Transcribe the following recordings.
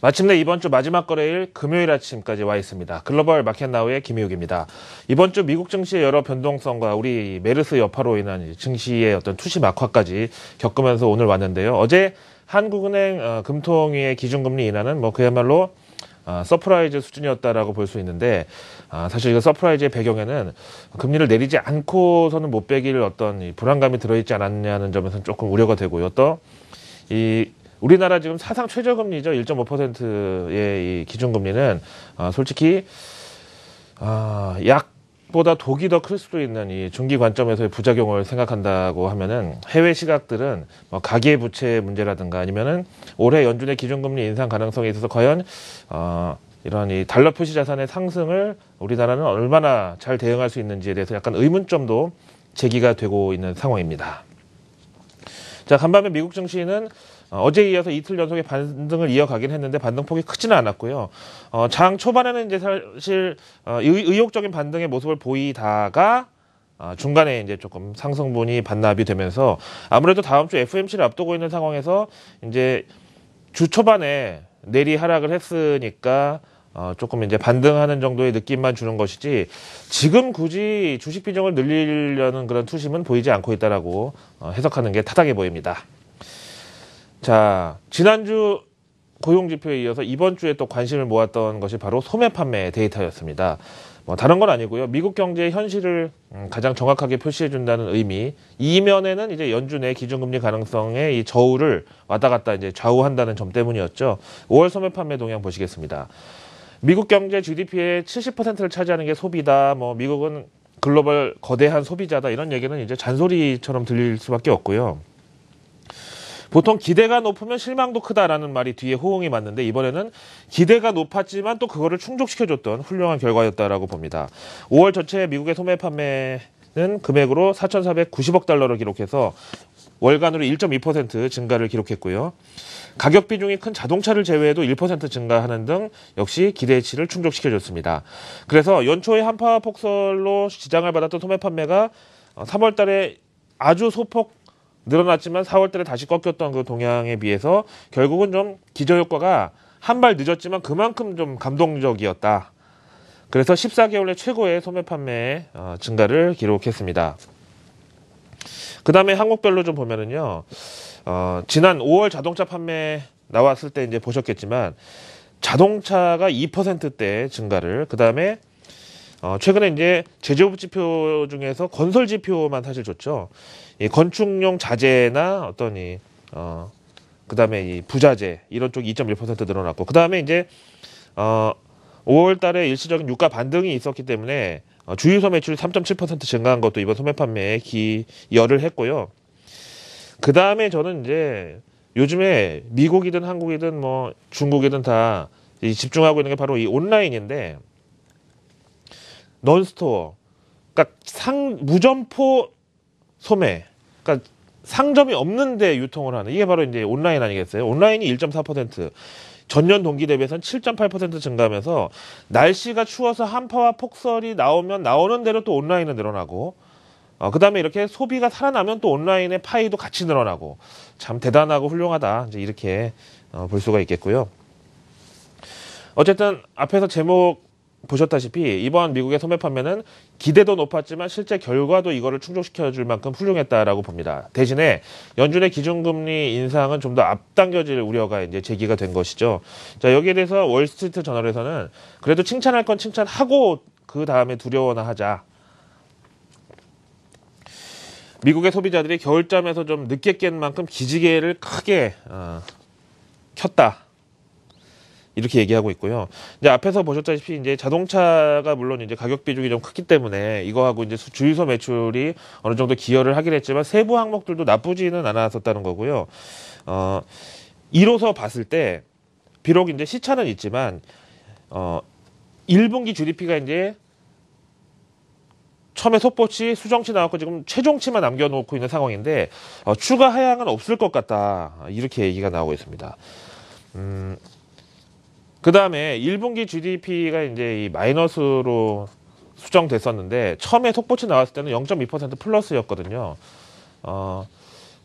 마침내 이번 주 마지막 거래일 금요일 아침까지 와 있습니다. 글로벌 마켓나우의 김희욱입니다. 이번 주 미국 증시의 여러 변동성과 우리 메르스 여파로 인한 증시의 어떤 투시 악화까지 겪으면서 오늘 왔는데요. 어제 한국은행 금통위의 기준금리 인하는 그야말로 서프라이즈 수준이었다라고 볼 수 있는데, 사실 이 서프라이즈의 배경에는 금리를 내리지 않고서는 못 빼길 어떤 이 불안감이 들어있지 않았냐는 점에서는 조금 우려가 되고요. 또 우리나라 지금 사상 최저금리죠. 1.5%의 이 기준금리는 솔직히 약보다 독이 더 클 수도 있는 이 중기 관점에서의 부작용을 생각한다고 하면은 해외 시각들은 가계부채 문제라든가 아니면은 올해 연준의 기준금리 인상 가능성에 있어서 과연 이런 이 달러 표시 자산의 상승을 우리나라는 얼마나 잘 대응할 수 있는지에 대해서 약간 의문점도 제기가 되고 있는 상황입니다. 자, 간밤에 미국 증시는 어제에 이어서 이틀 연속의 반등을 이어가긴 했는데 반등폭이 크지는 않았고요. 장 초반에는 이제 사실 의욕적인 반등의 모습을 보이다가 중간에 이제 조금 상승분이 반납이 되면서 아무래도 다음 주 FOMC를 앞두고 있는 상황에서 이제 주 초반에 내리 하락을 했으니까 조금 이제 반등하는 정도의 느낌만 주는 것이지 지금 굳이 주식 비중을 늘리려는 그런 투심은 보이지 않고 있다라고 해석하는 게 타당해 보입니다. 자, 지난주 고용지표에 이어서 이번 주에 또 관심을 모았던 것이 바로 소매 판매 데이터였습니다. 다른 건 아니고요. 미국 경제의 현실을 가장 정확하게 표시해준다는 의미, 이면에는 이제 연준의 기준금리 가능성의 이 저우를 왔다 갔다 이제 좌우한다는 점 때문이었죠. 5월 소매 판매 동향 보시겠습니다. 미국 경제 GDP의 70%를 차지하는 게 소비다. 미국은 글로벌 거대한 소비자다. 이런 얘기는 이제 잔소리처럼 들릴 수밖에 없고요. 보통 기대가 높으면 실망도 크다라는 말이 뒤에 호응이 맞는데 이번에는 기대가 높았지만 또 그거를 충족시켜줬던 훌륭한 결과였다라고 봅니다. 5월 전체 미국의 소매 판매는 금액으로 4,490억 달러를 기록해서 월간으로 1.2% 증가를 기록했고요. 가격 비중이 큰 자동차를 제외해도 1% 증가하는 등 역시 기대치를 충족시켜줬습니다. 그래서 연초에 한파 폭설로 지장을 받았던 소매 판매가 3월 달에 아주 소폭 늘어났지만 4월 달에 다시 꺾였던 그 동향에 비해서 결국은 좀 기저효과가 한 발 늦었지만 그만큼 좀 감동적이었다. 그래서 14개월 내 최고의 소매 판매 증가를 기록했습니다. 그 다음에 항목별로 좀 보면은요, 지난 5월 자동차 판매 나왔을 때 이제 보셨겠지만 자동차가 2%대 증가를, 그 다음에 최근에 이제 제조업 지표 중에서 건설 지표만 사실 좋죠. 이 건축용 자재나 어떤 그 다음에 이 부자재, 이런 쪽이 2.1% 늘어났고, 그 다음에 이제, 5월 달에 일시적인 유가 반등이 있었기 때문에, 주유소 매출이 3.7% 증가한 것도 이번 소매 판매에 기여를 했고요. 그 다음에 저는 이제 요즘에 미국이든 한국이든 중국이든 다 집중하고 있는 게 바로 이 온라인인데, 넌스토어, 그러니까 무점포 소매, 그러니까 상점이 없는데 유통을 하는, 이게 바로 이제 온라인 아니겠어요? 온라인이 1.4%, 전년 동기 대비해서는 7.8% 증가하면서 날씨가 추워서 한파와 폭설이 나오면 나오는 대로 또 온라인은 늘어나고, 그 다음에 이렇게 소비가 살아나면 또 온라인의 파이도 같이 늘어나고, 참 대단하고 훌륭하다, 이제 이렇게 볼 수가 있겠고요. 어쨌든 앞에서 제목 보셨다시피 이번 미국의 소매 판매는 기대도 높았지만 실제 결과도 이거를 충족시켜줄 만큼 훌륭했다라고 봅니다. 대신에 연준의 기준금리 인상은 좀 더 앞당겨질 우려가 이제 제기가 된 것이죠. 자, 여기에 대해서 월스트리트 저널에서는 그래도 칭찬할 건 칭찬하고 그 다음에 두려워나 하자. 미국의 소비자들이 겨울잠에서 좀 늦게 깬 만큼 기지개를 크게 켰다. 이렇게 얘기하고 있고요. 이제 앞에서 보셨다시피 이제 자동차가 물론 이제 가격 비중이 좀 크기 때문에 이거하고 이제 주유소 매출이 어느 정도 기여를 하긴 했지만 세부 항목들도 나쁘지는 않았었다는 거고요. 1호서 봤을 때 비록 이제 시차는 있지만 1분기 GDP가 이제 처음에 속보치, 수정치 나왔고 지금 최종치만 남겨놓고 있는 상황인데 추가 하향은 없을 것 같다. 이렇게 얘기가 나오고 있습니다. 그 다음에 1분기 GDP가 이제 이 마이너스로 수정됐었는데 처음에 속보치 나왔을 때는 0.2% 플러스였거든요.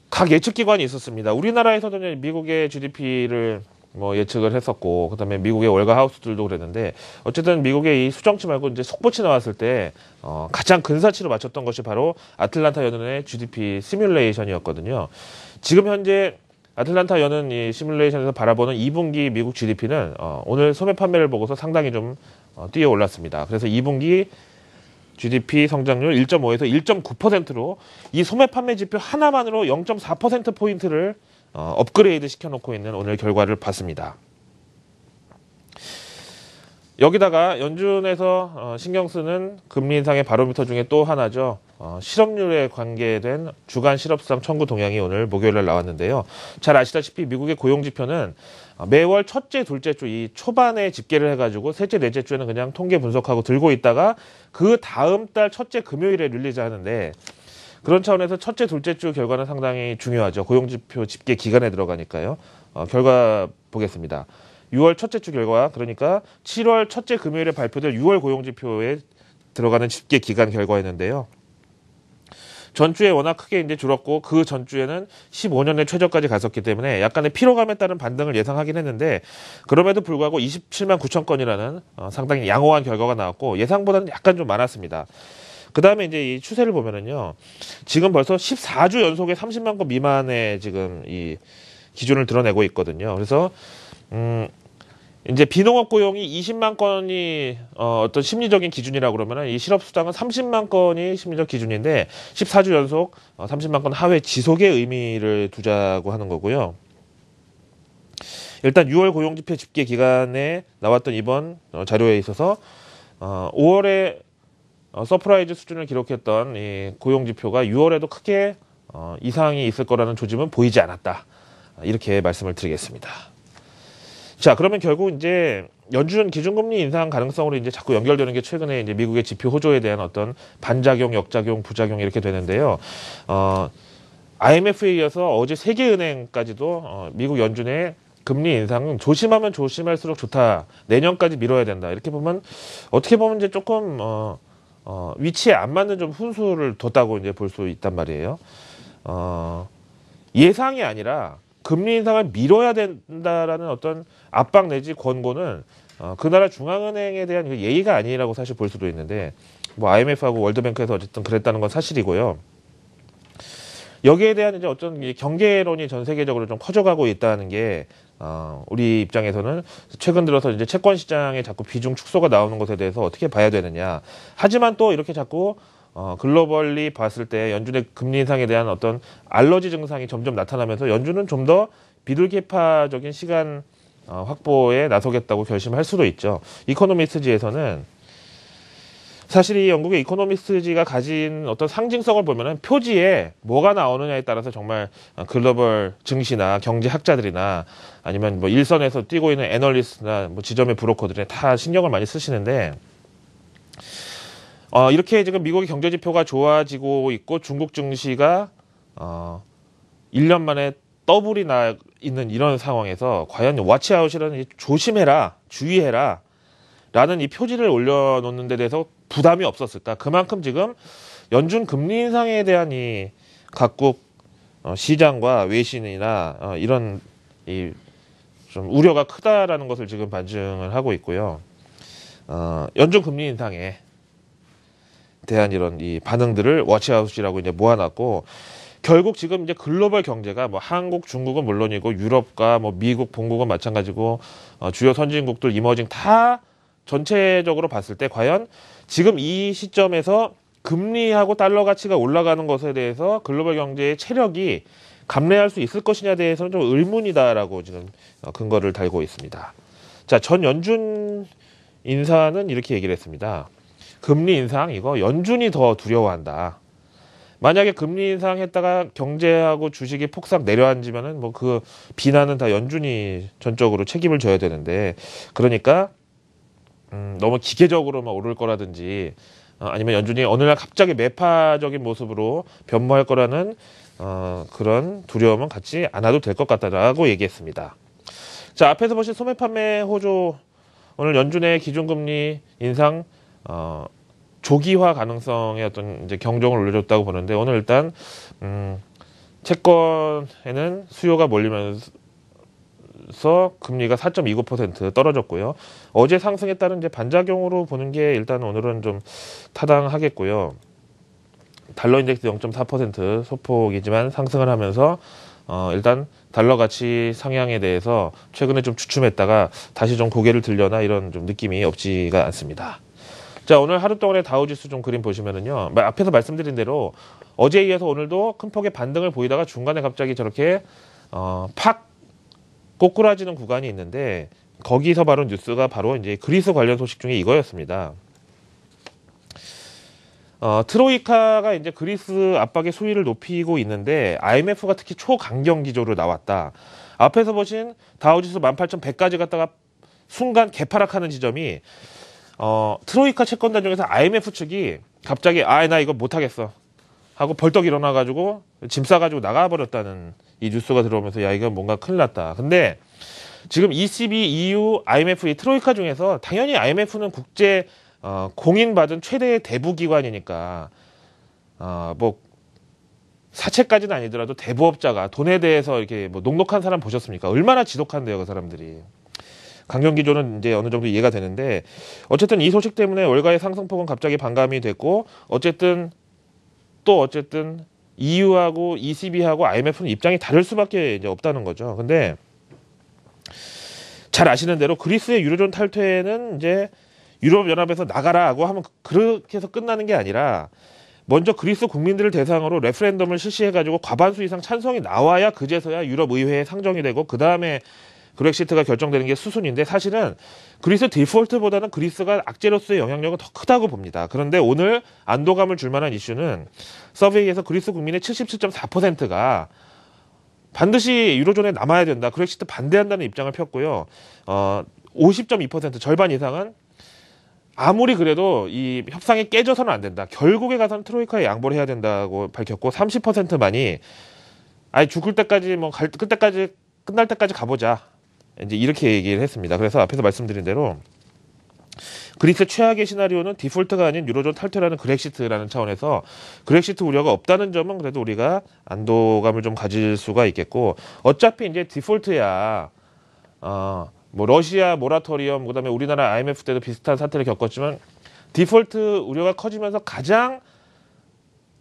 각 예측기관이 있었습니다. 우리나라에서도 미국의 GDP를 뭐 예측을 했었고, 그다음에 미국의 월가 하우스들도 그랬는데, 어쨌든 미국의 이 수정치 말고 이제 속보치 나왔을 때 가장 근사치로 맞췄던 것이 바로 아틀란타 연은의 GDP 시뮬레이션이었거든요. 지금 현재 아틀란타 연은 이 시뮬레이션에서 바라보는 2분기 미국 GDP는 오늘 소매 판매를 보고서 상당히 좀 뛰어 올랐습니다. 그래서 2분기 GDP 성장률 1.5에서 1.9%로 이 소매 판매 지표 하나만으로 0.4%포인트를 업그레이드 시켜놓고 있는 오늘 결과를 봤습니다. 여기다가 연준에서 신경 쓰는 금리 인상의 바로미터 중에 또 하나죠. 실업률에 관계된 주간 실업수당 청구 동향이 오늘 목요일날 나왔는데요. 잘 아시다시피 미국의 고용지표는 매월 첫째, 둘째 주 이 초반에 집계를 해가지고 셋째, 넷째 주에는 그냥 통계 분석하고 들고 있다가 그 다음 달 첫째 금요일에 릴리즈하는데, 그런 차원에서 첫째, 둘째 주 결과는 상당히 중요하죠. 고용지표 집계 기간에 들어가니까요. 결과 보겠습니다. 6월 첫째 주 결과, 그러니까 7월 첫째 금요일에 발표될 6월 고용지표에 들어가는 집계 기간 결과였는데요. 전주에 워낙 크게 이제 줄었고, 그 전주에는 15년의 최저까지 갔었기 때문에 약간의 피로감에 따른 반등을 예상하긴 했는데, 그럼에도 불구하고 27만 9천 건이라는 상당히 양호한 결과가 나왔고, 예상보다는 약간 좀 많았습니다. 그 다음에 이제 이 추세를 보면은요, 지금 벌써 14주 연속에 30만 건 미만의 지금 이 기준을 드러내고 있거든요. 그래서, 이제 비농업 고용이 20만 건이 어떤 심리적인 기준이라고 그러면은 이 실업수당은 30만 건이 심리적 기준인데 14주 연속 30만 건 하회 지속의 의미를 두자고 하는 거고요. 일단 6월 고용지표 집계 기간에 나왔던 이번 자료에 있어서 5월에 서프라이즈 수준을 기록했던 이 고용지표가 6월에도 크게 이상이 있을 거라는 조짐은 보이지 않았다. 이렇게 말씀을 드리겠습니다. 자, 그러면 결국 이제 연준 기준금리 인상 가능성으로 이제 자꾸 연결되는 게 최근에 이제 미국의 지표 호조에 대한 어떤 반작용, 역작용, 부작용 이렇게 되는데요. IMF에 이어서 어제 세계은행까지도 미국 연준의 금리 인상은 조심하면 조심할수록 좋다. 내년까지 미뤄야 된다. 이렇게 보면 어떻게 보면 이제 조금 위치에 안 맞는 좀 훈수를 뒀다고 이제 볼 수 있단 말이에요. 예상이 아니라 금리 인상을 미뤄야 된다라는 어떤 압박 내지 권고는 그 나라 중앙은행에 대한 예의가 아니라고 사실 볼 수도 있는데, 뭐 IMF하고 월드뱅크에서 어쨌든 그랬다는 건 사실이고요. 여기에 대한 이제 어떤 경계론이 전 세계적으로 좀 커져가고 있다는 게 우리 입장에서는 최근 들어서 이제 채권 시장에 자꾸 비중 축소가 나오는 것에 대해서 어떻게 봐야 되느냐. 하지만 또 이렇게 자꾸 글로벌리 봤을 때 연준의 금리 인상에 대한 어떤 알러지 증상이 점점 나타나면서 연준은 좀 더 비둘기파적인 시간 확보에 나서겠다고 결심할 수도 있죠. 이코노미스트지에서는 사실 이 영국의 이코노미스트지가 가진 어떤 상징성을 보면은 표지에 뭐가 나오느냐에 따라서 정말 글로벌 증시나 경제학자들이나 아니면 뭐 일선에서 뛰고 있는 애널리스트나 뭐 지점의 브로커들이 다 신경을 많이 쓰시는데, 이렇게 지금 미국의 경제 지표가 좋아지고 있고 중국 증시가 1년 만에 더블이 나 있는 이런 상황에서 과연 워치아웃이라는 조심해라, 주의해라 라는 이 표지를 올려놓는 데 대해서 부담이 없었을까? 그만큼 지금 연준 금리 인상에 대한 이 각국 시장과 외신이나 이런 이 좀 우려가 크다라는 것을 지금 반증을 하고 있고요. 연준 금리 인상에 대한 이런 이 반응들을 워치아웃이라고 이제 모아놨고, 결국 지금 이제 글로벌 경제가 뭐 한국, 중국은 물론이고 유럽과 뭐 미국, 본국은 마찬가지고 주요 선진국들, 이머징 다 전체적으로 봤을 때 과연 지금 이 시점에서 금리하고 달러 가치가 올라가는 것에 대해서 글로벌 경제의 체력이 감내할 수 있을 것이냐에 대해서는 좀 의문이다라고 지금 근거를 달고 있습니다. 자, 전 연준 인사는 이렇게 얘기를 했습니다. 금리 인상 이거 연준이 더 두려워한다. 만약에 금리 인상했다가 경제하고 주식이 폭삭 내려앉으면은 뭐 그 비난은 다 연준이 전적으로 책임을 져야 되는데, 그러니까 너무 기계적으로만 오를 거라든지 아니면 연준이 어느 날 갑자기 매파적인 모습으로 변모할 거라는 그런 두려움은 갖지 않아도 될 것 같다라고 얘기했습니다. 자, 앞에서 보신 소매 판매 호조, 오늘 연준의 기준금리 인상 조기화 가능성의 어떤 이제 경종을 울려줬다고 보는데, 오늘 일단 채권에는 수요가 몰리면서 그러면서 금리가 4.29% 떨어졌고요. 어제 상승에 따른 이제 반작용으로 보는 게 일단 오늘은 좀 타당하겠고요. 달러 인덱스 0.4% 소폭이지만 상승을 하면서 일단 달러 가치 상향에 대해서 최근에 좀 주춤했다가 다시 좀 고개를 들려나 이런 좀 느낌이 없지가 않습니다. 자, 오늘 하루 동안의 다우지수 좀 그림 보시면은요. 앞에서 말씀드린 대로 어제에 이어서 오늘도 큰 폭의 반등을 보이다가 중간에 갑자기 저렇게 팍 꼬꾸라지는 구간이 있는데 거기서 바로 뉴스가 바로 이제 그리스 관련 소식 중에 이거였습니다. 트로이카가 이제 그리스 압박의 수위를 높이고 있는데 IMF가 특히 초강경 기조로 나왔다. 앞에서 보신 다우지수 18,100까지 갔다가 순간 개파락하는 지점이 트로이카 채권단 중에서 IMF 측이 갑자기 나 이거 못하겠어 하고 벌떡 일어나가지고 짐 싸가지고 나가버렸다는 이 뉴스가 들어오면서 야 이거 뭔가 큰일 났다. 근데 지금 ECB, EU, IMF 이 트로이카 중에서 당연히 IMF는 국제 공인받은 최대의 대부기관이니까 뭐 사채까지는 아니더라도 대부업자가 돈에 대해서 이렇게 뭐 녹록한 사람 보셨습니까? 얼마나 지독한데요, 그 사람들이. 강경기조는 이제 어느 정도 이해가 되는데 어쨌든 이 소식 때문에 월가의 상승폭은 갑자기 반감이 됐고 어쨌든 EU하고 ECB하고 IMF는 입장이 다를 수밖에 이제 없다는 거죠. 근데 잘 아시는 대로 그리스의 유로존 탈퇴는 이제 유럽연합에서 나가라고 하면 그렇게 해서 끝나는 게 아니라 먼저 그리스 국민들을 대상으로 레퍼런덤을 실시해가지고 과반수 이상 찬성이 나와야 그제서야 유럽의회에 상정이 되고 그 다음에 브렉시트가 결정되는 게 수순인데 사실은 그리스 디폴트보다는 그리스가 악재로서의 영향력은 더 크다고 봅니다. 그런데 오늘 안도감을 줄 만한 이슈는 서베이에서 그리스 국민의 77.4%가 반드시 유로존에 남아야 된다. 브렉시트 반대한다는 입장을 폈고요. 50.2% 절반 이상은 아무리 그래도 이 협상이 깨져서는 안 된다. 결국에 가서는 트로이카에 양보를 해야 된다고 밝혔고 30%만이 아니 죽을 때까지 끝날 때까지 가보자. 이제 이렇게 얘기를 했습니다. 그래서 앞에서 말씀드린 대로 그리스 최악의 시나리오는 디폴트가 아닌 유로존 탈퇴라는 그렉시트라는 차원에서 그렉시트 우려가 없다는 점은 그래도 우리가 안도감을 좀 가질 수가 있겠고 어차피 이제 디폴트야 뭐 러시아 모라토리엄 그다음에 우리나라 IMF 때도 비슷한 사태를 겪었지만 디폴트 우려가 커지면서 가장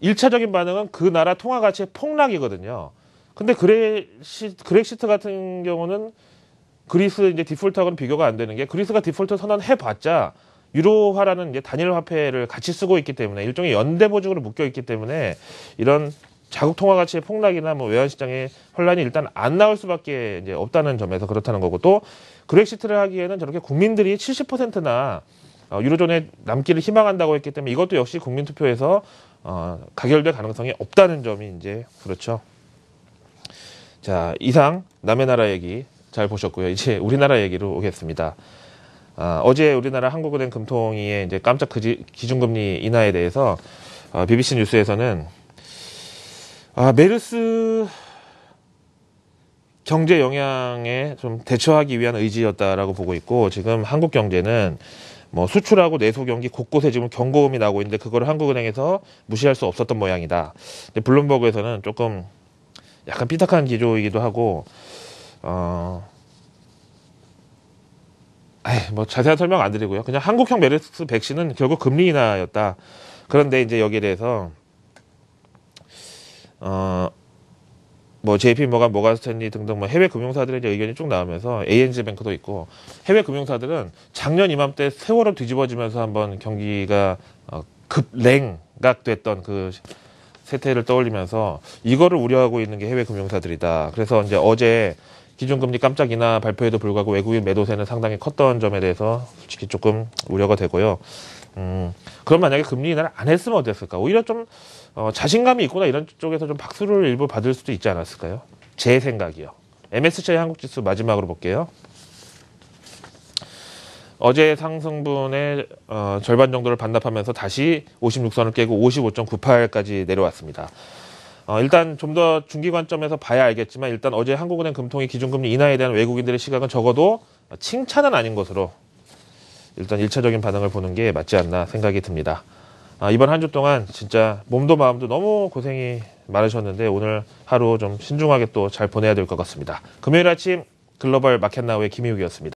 1차적인 반응은 그 나라 통화 가치의 폭락이거든요. 근데 그렉시트 같은 경우는 그리스 이제 디폴트하고는 비교가 안 되는 게 그리스가 디폴트 선언해봤자 유로화라는 이제 단일 화폐를 같이 쓰고 있기 때문에 일종의 연대 보증으로 묶여 있기 때문에 이런 자국 통화 가치의 폭락이나 뭐 외환 시장의 혼란이 일단 안 나올 수밖에 이제 없다는 점에서 그렇다는 거고 또 그렉시트를 하기에는 저렇게 국민들이 70%나 유로존에 남기를 희망한다고 했기 때문에 이것도 역시 국민 투표에서 가결될 가능성이 없다는 점이 이제 그렇죠. 자, 이상 남의 나라 얘기 잘 보셨고요. 이제 우리나라 얘기로 오겠습니다. 어제 우리나라 한국은행 금통위의 이제 깜짝 기준금리 인하에 대해서 BBC 뉴스에서는 메르스 경제 영향에 좀 대처하기 위한 의지였다라고 보고 있고 지금 한국 경제는 뭐 수출하고 내수 경기 곳곳에 지금 경고음이 나오고 있는데 그거를 한국은행에서 무시할 수 없었던 모양이다. 근데 블룸버그에서는 조금 약간 삐딱한 기조이기도 하고 뭐 자세한 설명 안 드리고요. 그냥 한국형 메르스 백신은 결국 금리 인하였다. 그런데 이제 여기에 대해서 뭐 JP 모간 스탠리 등등 뭐 해외 금융사들의 이제 의견이 쭉 나오면서 ANZ 뱅크도 있고 해외 금융사들은 작년 이맘때 세월호 뒤집어지면서 한번 경기가 급랭각 됐던 그 세태를 떠올리면서 이거를 우려하고 있는 게 해외 금융사들이다. 그래서 이제 어제 기준금리 깜짝 인하 발표에도 불구하고 외국인 매도세는 상당히 컸던 점에 대해서 솔직히 조금 우려가 되고요. 그럼 만약에 금리 인하를 안 했으면 어땠을까? 오히려 좀 자신감이 있거나 이런 쪽에서 좀 박수를 일부 받을 수도 있지 않았을까요? 제 생각이요. MSCI 한국지수 마지막으로 볼게요. 어제 상승분의 절반 정도를 반납하면서 다시 56선을 깨고 55.98까지 내려왔습니다. 일단 좀 더 중기 관점에서 봐야 알겠지만 일단 어제 한국은행 금통위 기준금리 인하에 대한 외국인들의 시각은 적어도 칭찬은 아닌 것으로 일단 1차적인 반응을 보는 게 맞지 않나 생각이 듭니다. 이번 한 주 동안 진짜 몸도 마음도 너무 고생이 많으셨는데 오늘 하루 좀 신중하게 또 잘 보내야 될 것 같습니다. 금요일 아침 글로벌 마켓나우의 김희욱이었습니다.